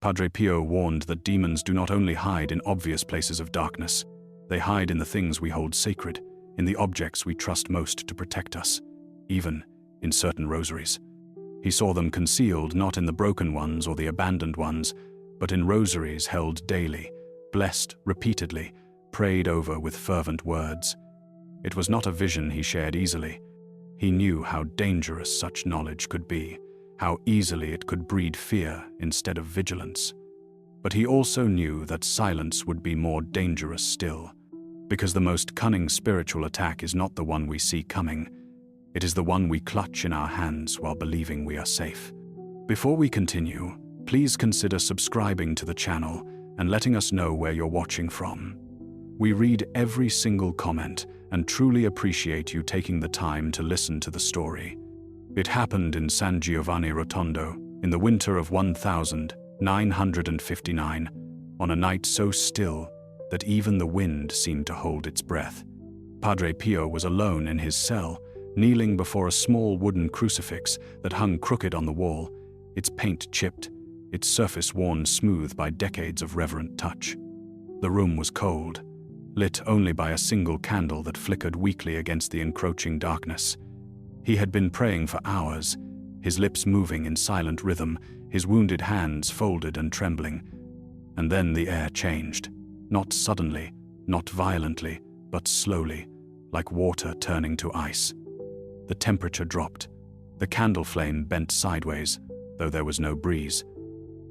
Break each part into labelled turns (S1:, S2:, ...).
S1: Padre Pio warned that demons do not only hide in obvious places of darkness, they hide in the things we hold sacred, in the objects we trust most to protect us, even in certain rosaries. He saw them concealed not in the broken ones or the abandoned ones, but in rosaries held daily, blessed repeatedly, prayed over with fervent words. It was not a vision he shared easily. He knew how dangerous such knowledge could be, how easily it could breed fear instead of vigilance. But he also knew that silence would be more dangerous still, because the most cunning spiritual attack is not the one we see coming. It is the one we clutch in our hands while believing we are safe. Before we continue, please consider subscribing to the channel and letting us know where you're watching from. We read every single comment and truly appreciate you taking the time to listen to the story. It happened in San Giovanni Rotondo in the winter of 1959, on a night so still that even the wind seemed to hold its breath. Padre Pio was alone in his cell, kneeling before a small wooden crucifix that hung crooked on the wall, its paint chipped, its surface worn smooth by decades of reverent touch. The room was cold, lit only by a single candle that flickered weakly against the encroaching darkness. He had been praying for hours, his lips moving in silent rhythm, his wounded hands folded and trembling. And then the air changed, not suddenly, not violently, but slowly, like water turning to ice. The temperature dropped, the candle flame bent sideways, though there was no breeze.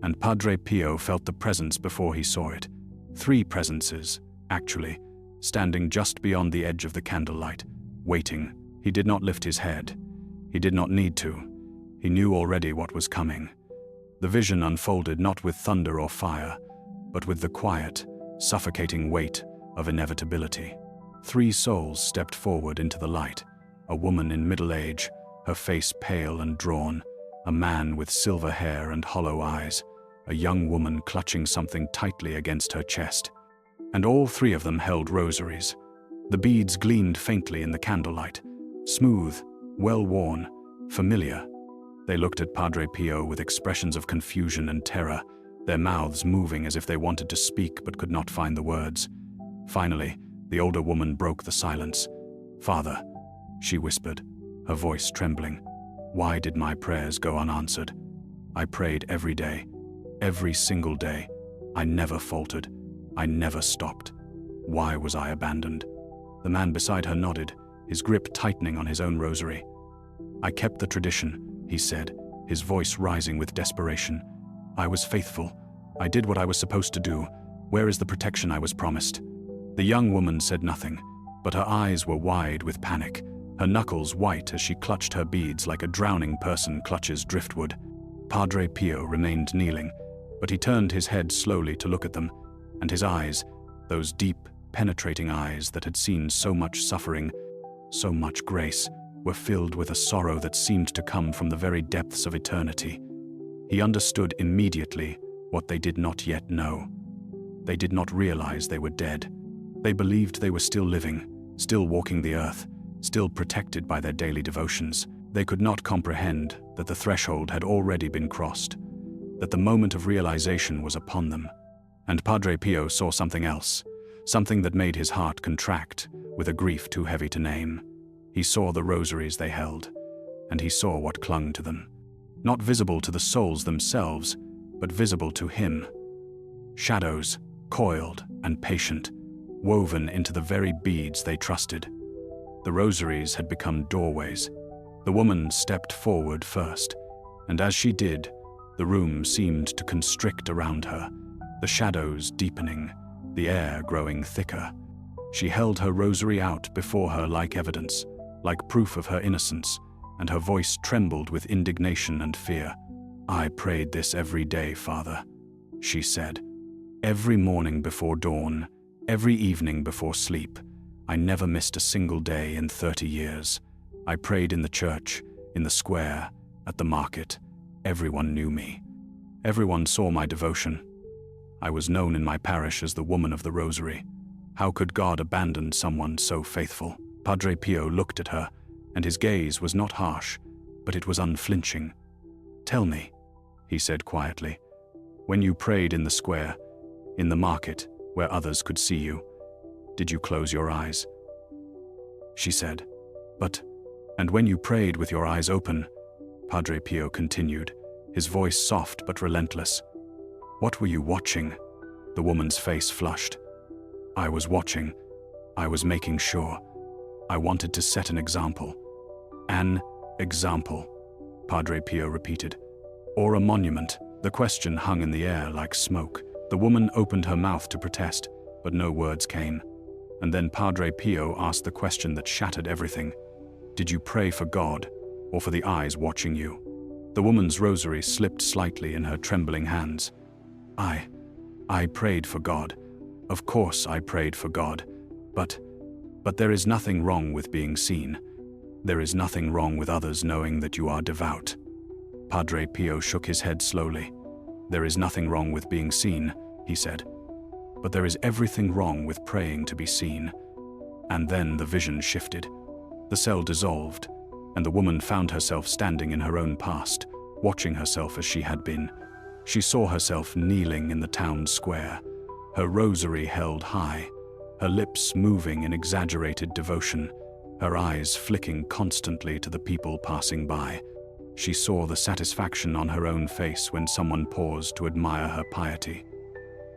S1: And Padre Pio felt the presence before he saw it. 3 presences, actually, standing just beyond the edge of the candlelight, waiting. He did not lift his head. He did not need to. He knew already what was coming. The vision unfolded not with thunder or fire, but with the quiet, suffocating weight of inevitability. 3 souls stepped forward into the light, a woman in middle age, her face pale and drawn, a man with silver hair and hollow eyes, a young woman clutching something tightly against her chest. And all 3 of them held rosaries. The beads gleamed faintly in the candlelight, smooth, well-worn, familiar. They looked at Padre Pio with expressions of confusion and terror, their mouths moving as if they wanted to speak but could not find the words. Finally, the older woman broke the silence. "Father," she whispered, her voice trembling, "why did my prayers go unanswered? I prayed every day, every single day. I never faltered. I never stopped. Why was I abandoned?" The man beside her nodded, his grip tightening on his own rosary. "I kept the tradition," he said, his voice rising with desperation. "I was faithful. I did what I was supposed to do. Where is the protection I was promised?" The young woman said nothing, but her eyes were wide with panic, her knuckles white as she clutched her beads like a drowning person clutches driftwood. Padre Pio remained kneeling, but he turned his head slowly to look at them, and his eyes, those deep, penetrating eyes that had seen so much suffering, so much grace, were filled with a sorrow that seemed to come from the very depths of eternity. He understood immediately what they did not yet know. They did not realize they were dead. They believed they were still living, still walking the earth, still protected by their daily devotions. They could not comprehend that the threshold had already been crossed, that the moment of realization was upon them. And Padre Pio saw something else, something that made his heart contract with a grief too heavy to name. He saw the rosaries they held, and he saw what clung to them. Not visible to the souls themselves, but visible to him. Shadows, coiled and patient, woven into the very beads they trusted. The rosaries had become doorways. The woman stepped forward first, and as she did, the room seemed to constrict around her, the shadows deepening, the air growing thicker. She held her rosary out before her like evidence, like proof of her innocence, and her voice trembled with indignation and fear. "I prayed this every day, Father," she said. "Every morning before dawn, every evening before sleep. I never missed a single day in 30 years. I prayed in the church, in the square, at the market. Everyone knew me. Everyone saw my devotion. I was known in my parish as the woman of the rosary. How could God abandon someone so faithful?" Padre Pio looked at her, and his gaze was not harsh, but it was unflinching. "Tell me," he said quietly, When you prayed in the square, in the market, where others could see you, did you close your eyes? She said, and when you prayed with your eyes open, Padre Pio continued, his voice soft but relentless. What were you watching? The woman's face flushed. I was watching. I was making sure. I wanted to set an example. An example, Padre Pio repeated. Or a monument. The question hung in the air like smoke. The woman opened her mouth to protest, but no words came. And then Padre Pio asked the question that shattered everything. Did you pray for God, or for the eyes watching you? The woman's rosary slipped slightly in her trembling hands. I prayed for God. Of course I prayed for God. But there is nothing wrong with being seen. There is nothing wrong with others knowing that you are devout. Padre Pio shook his head slowly. There is nothing wrong with being seen, he said. But there is everything wrong with praying to be seen. And then the vision shifted. The cell dissolved, and the woman found herself standing in her own past, watching herself as she had been. She saw herself kneeling in the town square, her rosary held high, her lips moving in exaggerated devotion, her eyes flicking constantly to the people passing by. She saw the satisfaction on her own face when someone paused to admire her piety.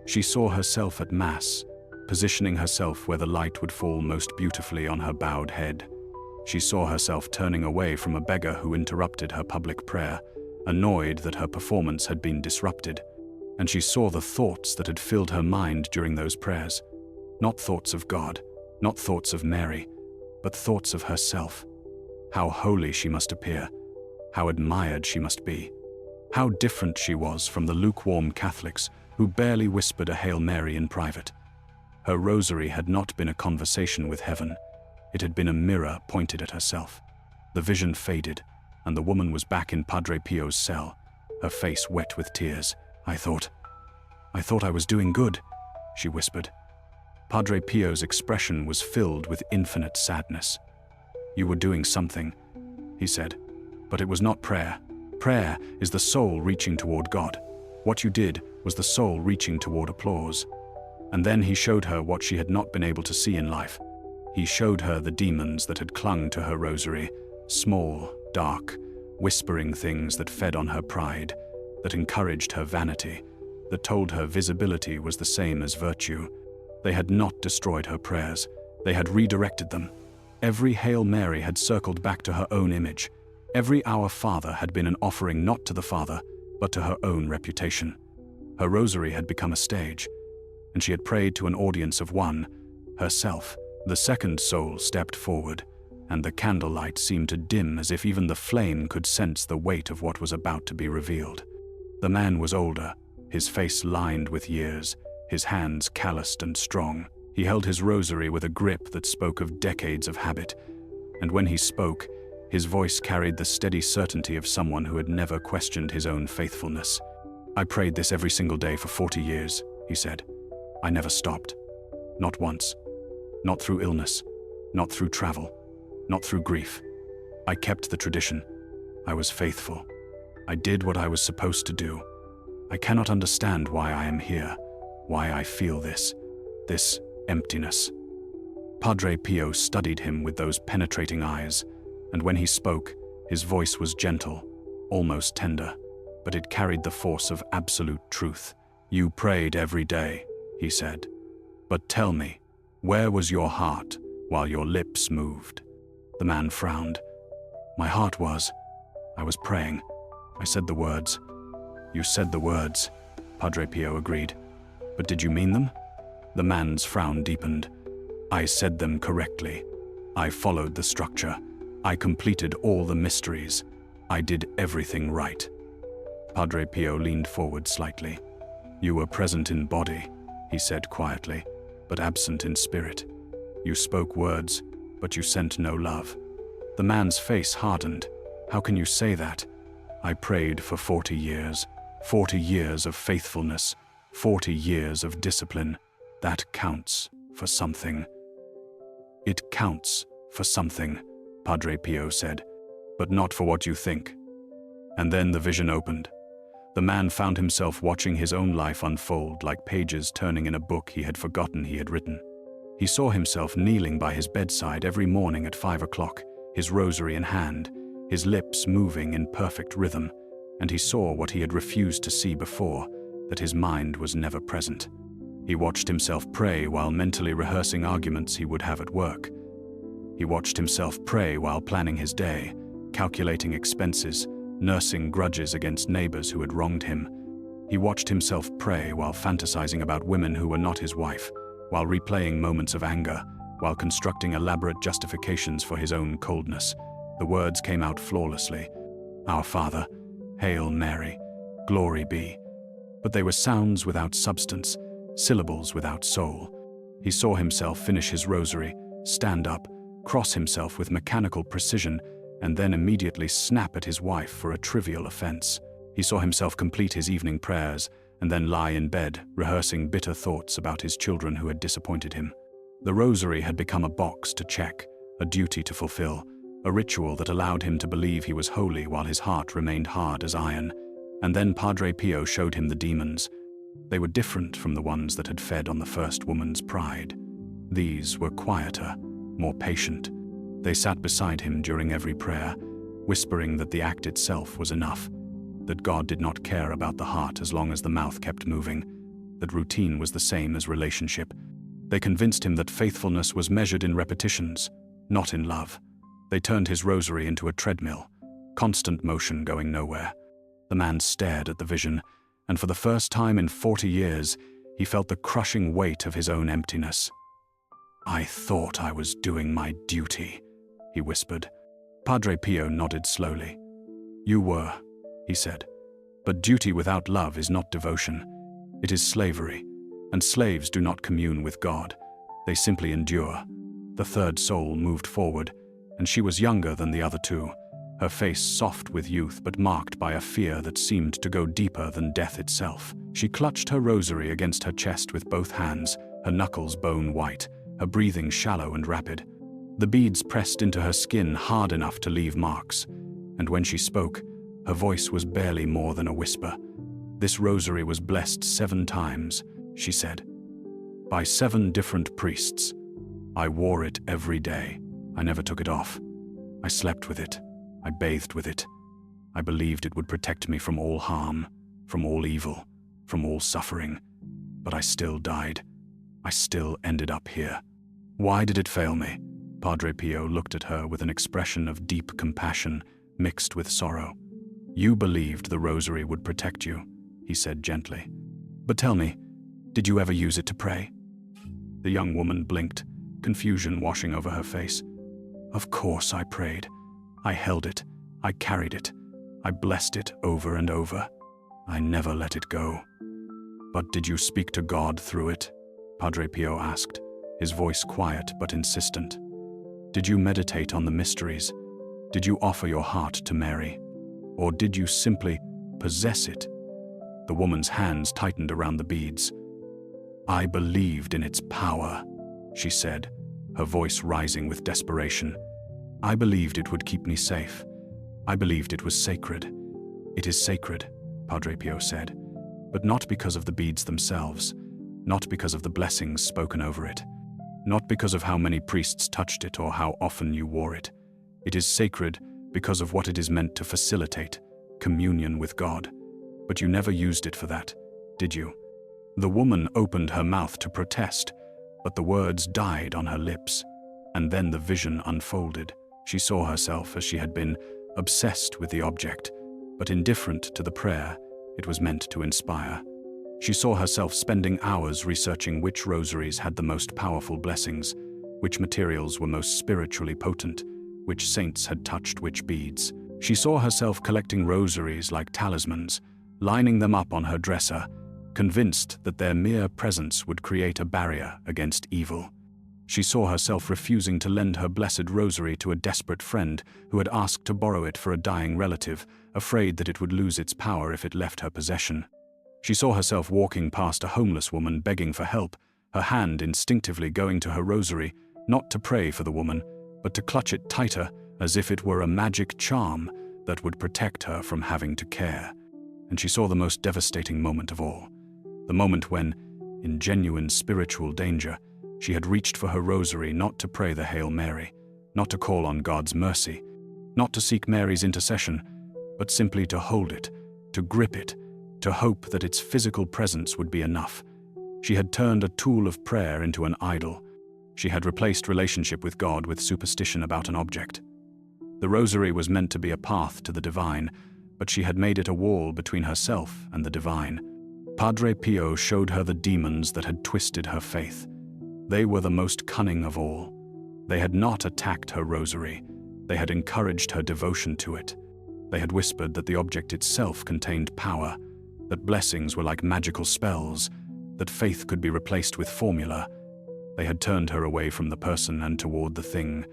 S1: She saw herself at Mass, positioning herself where the light would fall most beautifully on her bowed head. She saw herself turning away from a beggar who interrupted her public prayer, annoyed that her performance had been disrupted. And she saw the thoughts that had filled her mind during those prayers. Not thoughts of God, not thoughts of Mary, but thoughts of herself. How holy she must appear, how admired she must be, how different she was from the lukewarm Catholics who barely whispered a Hail Mary in private. Her rosary had not been a conversation with heaven. It had been a mirror pointed at herself. The vision faded, and the woman was back in Padre Pio's cell, her face wet with tears. I thought I was doing good, she whispered. Padre Pio's expression was filled with infinite sadness. You were doing something, he said, but it was not prayer. Prayer is the soul reaching toward God. What you did was the soul reaching toward applause. And then he showed her what she had not been able to see in life. He showed her the demons that had clung to her rosary, small, dark, whispering things that fed on her pride, that encouraged her vanity, that told her visibility was the same as virtue. They had not destroyed her prayers. They had redirected them. Every Hail Mary had circled back to her own image. Every Our Father had been an offering not to the Father, but to her own reputation. Her rosary had become a stage, and she had prayed to an audience of one, herself. The second soul stepped forward, and the candlelight seemed to dim as if even the flame could sense the weight of what was about to be revealed. The man was older, his face lined with years, his hands calloused and strong. He held his rosary with a grip that spoke of decades of habit, and when he spoke, his voice carried the steady certainty of someone who had never questioned his own faithfulness. I prayed this every single day for 40 years, he said. I never stopped. Not once. Not through illness. Not through travel. Not through grief. I kept the tradition. I was faithful. I did what I was supposed to do. I cannot understand why I am here, why I feel this emptiness. Padre Pio studied him with those penetrating eyes, and when he spoke, his voice was gentle, almost tender, but it carried the force of absolute truth. You prayed every day, he said. But tell me, where was your heart while your lips moved? The man frowned. My heart was. I was praying. I said the words. You said the words, Padre Pio agreed. But did you mean them? The man's frown deepened. I said them correctly. I followed the structure. I completed all the mysteries. I did everything right. Padre Pio leaned forward slightly. You were present in body, he said quietly, but absent in spirit. You spoke words, but you sent no love. The man's face hardened. How can you say that? I prayed for 40 years. 40 years of faithfulness. 40 years of discipline. That counts for something. It counts for something, Padre Pio said, but not for what you think. And then the vision opened. The man found himself watching his own life unfold like pages turning in a book he had forgotten he had written. He saw himself kneeling by his bedside every morning at 5 o'clock, his rosary in hand, his lips moving in perfect rhythm, and he saw what he had refused to see before, that his mind was never present. He watched himself pray while mentally rehearsing arguments he would have at work. He watched himself pray while planning his day, calculating expenses, nursing grudges against neighbors who had wronged him. He watched himself pray while fantasizing about women who were not his wife, while replaying moments of anger, while constructing elaborate justifications for his own coldness. The words came out flawlessly. Our Father, Hail Mary, Glory be. But they were sounds without substance, syllables without soul. He saw himself finish his rosary, stand up, cross himself with mechanical precision, and then immediately snap at his wife for a trivial offense. He saw himself complete his evening prayers, and then lie in bed, rehearsing bitter thoughts about his children who had disappointed him. The rosary had become a box to check, a duty to fulfill, a ritual that allowed him to believe he was holy while his heart remained hard as iron. And then Padre Pio showed him the demons. They were different from the ones that had fed on the first woman's pride. These were quieter, more patient. They sat beside him during every prayer, whispering that the act itself was enough, that God did not care about the heart as long as the mouth kept moving, that routine was the same as relationship. They convinced him that faithfulness was measured in repetitions, not in love. They turned his rosary into a treadmill, constant motion going nowhere. The man stared at the vision, and for the first time in 40 years, he felt the crushing weight of his own emptiness. I thought I was doing my duty, he whispered. Padre Pio nodded slowly. You were, he said. But duty without love is not devotion. It is slavery, and slaves do not commune with God. They simply endure. The third soul moved forward, and she was younger than the other two, her face soft with youth but marked by a fear that seemed to go deeper than death itself. She clutched her rosary against her chest with both hands, her knuckles bone white, her breathing shallow and rapid. The beads pressed into her skin hard enough to leave marks, and when she spoke, her voice was barely more than a whisper. This rosary was blessed 7 times, she said, by 7 different priests. I wore it every day. I never took it off. I slept with it. I bathed with it. I believed it would protect me from all harm, from all evil, from all suffering. But I still died. I still ended up here. Why did it fail me? Padre Pio looked at her with an expression of deep compassion mixed with sorrow. You believed the rosary would protect you, he said gently. But tell me, did you ever use it to pray? The young woman blinked, confusion washing over her face. Of course I prayed. I held it. I carried it. I blessed it over and over. I never let it go. But did you speak to God through it? Padre Pio asked, his voice quiet but insistent. Did you meditate on the mysteries? Did you offer your heart to Mary? Or did you simply possess it? The woman's hands tightened around the beads. I believed in its power, she said, her voice rising with desperation. I believed it would keep me safe. I believed it was sacred. It is sacred, Padre Pio said, but not because of the beads themselves, not because of the blessings spoken over it, not because of how many priests touched it or how often you wore it. It is sacred because of what it is meant to facilitate, communion with God. But you never used it for that, did you? The woman opened her mouth to protest, but the words died on her lips. And then the vision unfolded. She saw herself as she had been, obsessed with the object, but indifferent to the prayer it was meant to inspire. She saw herself spending hours researching which rosaries had the most powerful blessings, which materials were most spiritually potent, which saints had touched which beads. She saw herself collecting rosaries like talismans, lining them up on her dresser, convinced that their mere presence would create a barrier against evil. She saw herself refusing to lend her blessed rosary to a desperate friend who had asked to borrow it for a dying relative, afraid that it would lose its power if it left her possession. She saw herself walking past a homeless woman begging for help, her hand instinctively going to her rosary, not to pray for the woman, but to clutch it tighter as if it were a magic charm that would protect her from having to care. and she saw the most devastating moment of all. The moment when, in genuine spiritual danger, she had reached for her rosary not to pray the Hail Mary, not to call on God's mercy, not to seek Mary's intercession, but simply to hold it, to grip it, to hope that its physical presence would be enough. She had turned a tool of prayer into an idol. She had replaced relationship with God with superstition about an object. The rosary was meant to be a path to the divine, but she had made it a wall between herself and the divine. Padre Pio showed her the demons that had twisted her faith. They were the most cunning of all. They had not attacked her rosary. They had encouraged her devotion to it. They had whispered that the object itself contained power, that blessings were like magical spells, that faith could be replaced with formula. They had turned her away from the person and toward the thing.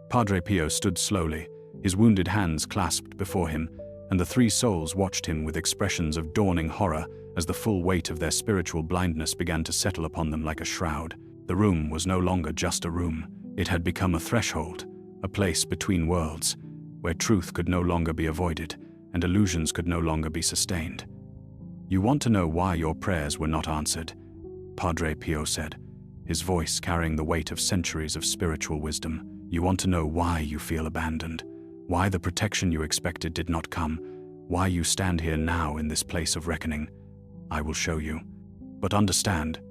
S1: Padre Pio stood slowly, his wounded hands clasped before him, and the three souls watched him with expressions of dawning horror as the full weight of their spiritual blindness began to settle upon them like a shroud. The room was no longer just a room. It had become a threshold, a place between worlds, where truth could no longer be avoided and illusions could no longer be sustained. "You want to know why your prayers were not answered?" Padre Pio said, his voice carrying the weight of centuries of spiritual wisdom. "You want to know why you feel abandoned, why the protection you expected did not come, why you stand here now in this place of reckoning? I will show you. But understand,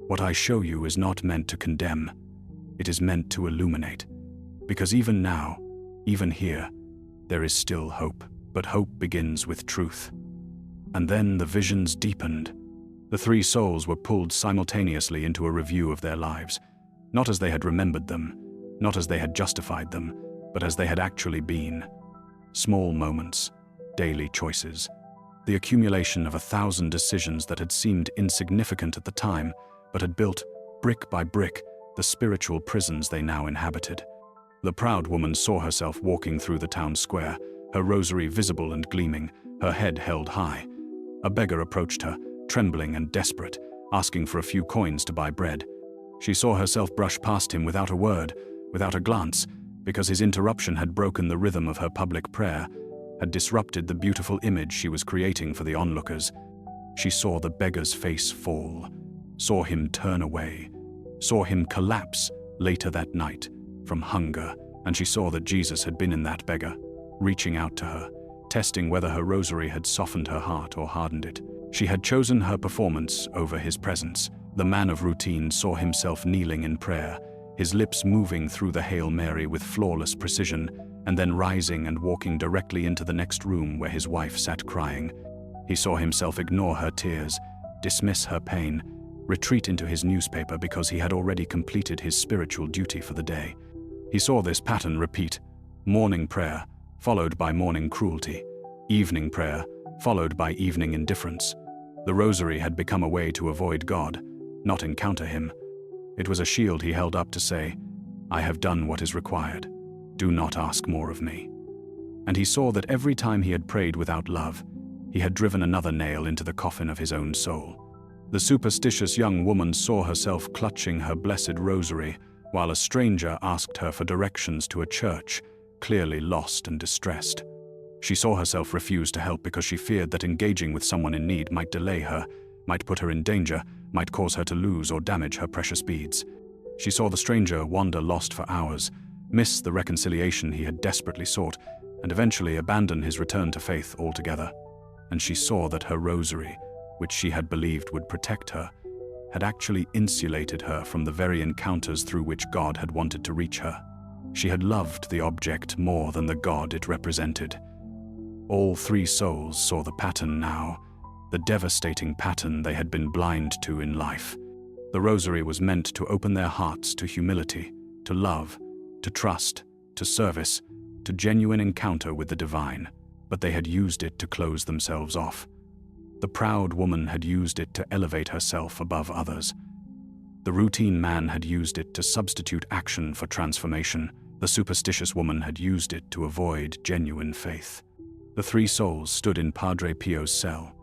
S1: what I show you is not meant to condemn. It is meant to illuminate. Because even now, even here, there is still hope. But hope begins with truth." And then the visions deepened. The three souls were pulled simultaneously into a review of their lives, not as they had remembered them, not as they had justified them, but as they had actually been. Small moments, daily choices, the accumulation of 1,000 decisions that had seemed insignificant at the time, but had built, brick by brick, the spiritual prisons they now inhabited. The proud woman saw herself walking through the town square, her rosary visible and gleaming, her head held high. A beggar approached her, trembling and desperate, asking for a few coins to buy bread. She saw herself brush past him without a word, without a glance, because his interruption had broken the rhythm of her public prayer, had disrupted the beautiful image she was creating for the onlookers. She saw the beggar's face fall, saw him turn away, saw him collapse later that night from hunger, and she saw that Jesus had been in that beggar, reaching out to her, testing whether her rosary had softened her heart or hardened it. She had chosen her performance over his presence. The man of routine saw himself kneeling in prayer, his lips moving through the Hail Mary with flawless precision, and then rising and walking directly into the next room where his wife sat crying. He saw himself ignore her tears, dismiss her pain, retreat into his newspaper because he had already completed his spiritual duty for the day. He saw this pattern repeat: morning prayer, followed by morning cruelty, evening prayer, followed by evening indifference. The rosary had become a way to avoid God, not encounter him. It was a shield he held up to say, "I have done what is required. Do not ask more of me." And he saw that every time he had prayed without love, he had driven another nail into the coffin of his own soul. The superstitious young woman saw herself clutching her blessed rosary, while a stranger asked her for directions to a church, clearly lost and distressed. She saw herself refuse to help because she feared that engaging with someone in need might delay her, might put her in danger, might cause her to lose or damage her precious beads. She saw the stranger wander lost for hours, miss the reconciliation he had desperately sought, and eventually abandon his return to faith altogether. And she saw that her rosary, which she had believed would protect her, had actually insulated her from the very encounters through which God had wanted to reach her. She had loved the object more than the God it represented. All three souls saw the pattern now, the devastating pattern they had been blind to in life. The rosary was meant to open their hearts to humility, to love, to trust, to service, to genuine encounter with the divine, but they had used it to close themselves off. The proud woman had used it to elevate herself above others. The routine man had used it to substitute action for transformation. The superstitious woman had used it to avoid genuine faith. The three souls stood in Padre Pio's cell,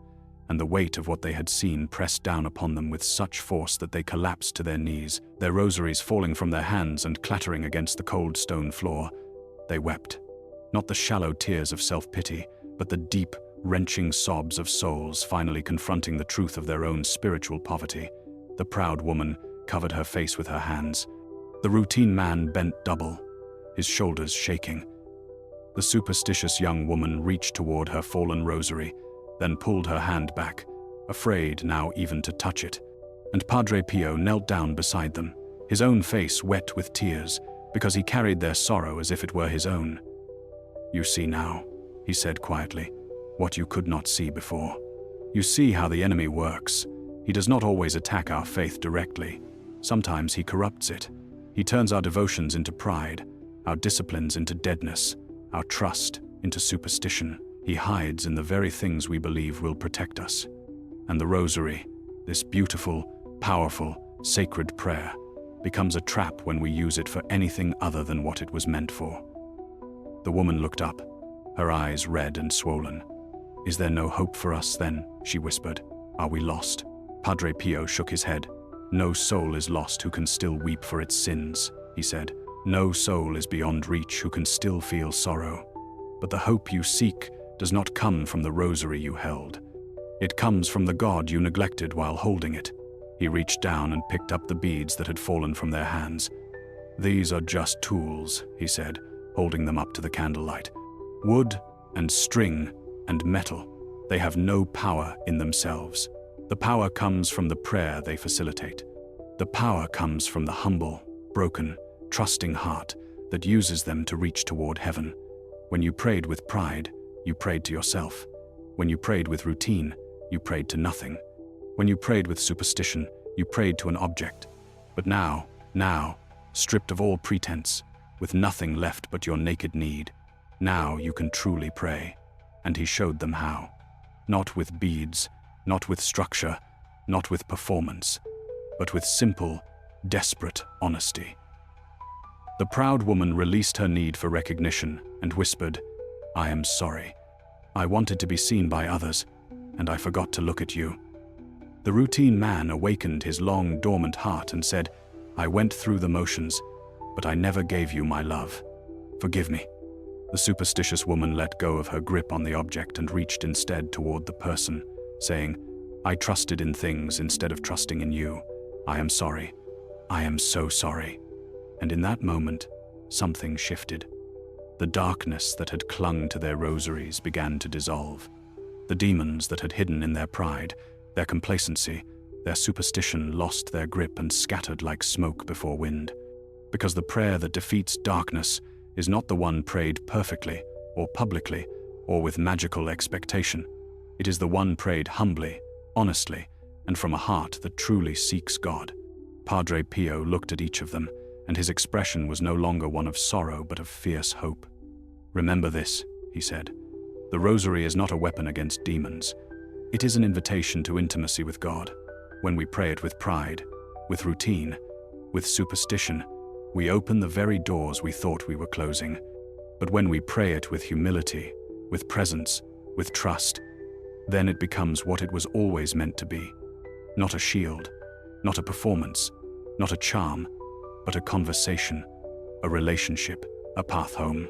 S1: and the weight of what they had seen pressed down upon them with such force that they collapsed to their knees, their rosaries falling from their hands and clattering against the cold stone floor. They wept, not the shallow tears of self-pity, but the deep, wrenching sobs of souls finally confronting the truth of their own spiritual poverty. The proud woman covered her face with her hands. The routine man bent double, his shoulders shaking. The superstitious young woman reached toward her fallen rosary, then pulled her hand back, afraid now even to touch it. And Padre Pio knelt down beside them, his own face wet with tears, because he carried their sorrow as if it were his own. "You see now," he said quietly, "what you could not see before. You see how the enemy works. He does not always attack our faith directly. Sometimes he corrupts it. He turns our devotions into pride, our disciplines into deadness, our trust into superstition. He hides in the very things we believe will protect us. And the rosary, this beautiful, powerful, sacred prayer, becomes a trap when we use it for anything other than what it was meant for." The woman looked up, her eyes red and swollen. "Is there no hope for us then?" she whispered. "Are we lost?" Padre Pio shook his head. "No soul is lost who can still weep for its sins," he said. "No soul is beyond reach who can still feel sorrow. But the hope you seek does not come from the rosary you held. It comes from the God you neglected while holding it." He reached down and picked up the beads that had fallen from their hands. "These are just tools," he said, holding them up to the candlelight. "Wood and string and metal, they have no power in themselves. The power comes from the prayer they facilitate. The power comes from the humble, broken, trusting heart that uses them to reach toward heaven. When you prayed with pride, you prayed to yourself. When you prayed with routine, you prayed to nothing. When you prayed with superstition, you prayed to an object. But now, stripped of all pretense, with nothing left but your naked need, now you can truly pray." And he showed them how. Not with beads, not with structure, not with performance, but with simple, desperate honesty. The proud woman released her need for recognition and whispered, "I am sorry. I wanted to be seen by others, and I forgot to look at you." The routine man awakened his long, dormant heart and said, "I went through the motions, but I never gave you my love. Forgive me." The superstitious woman let go of her grip on the object and reached instead toward the person, saying, "I trusted in things instead of trusting in you. I am sorry. I am so sorry." And in that moment, something shifted. The darkness that had clung to their rosaries began to dissolve. The demons that had hidden in their pride, their complacency, their superstition lost their grip and scattered like smoke before wind. Because the prayer that defeats darkness is not the one prayed perfectly, or publicly, or with magical expectation. It is the one prayed humbly, honestly, and from a heart that truly seeks God. Padre Pio looked at each of them, and his expression was no longer one of sorrow but of fierce hope. "Remember this," he said. "The rosary is not a weapon against demons. It is an invitation to intimacy with God. When we pray it with pride, with routine, with superstition, we open the very doors we thought we were closing. But when we pray it with humility, with presence, with trust, then it becomes what it was always meant to be. Not a shield, not a performance, not a charm, but a conversation, a relationship, a path home."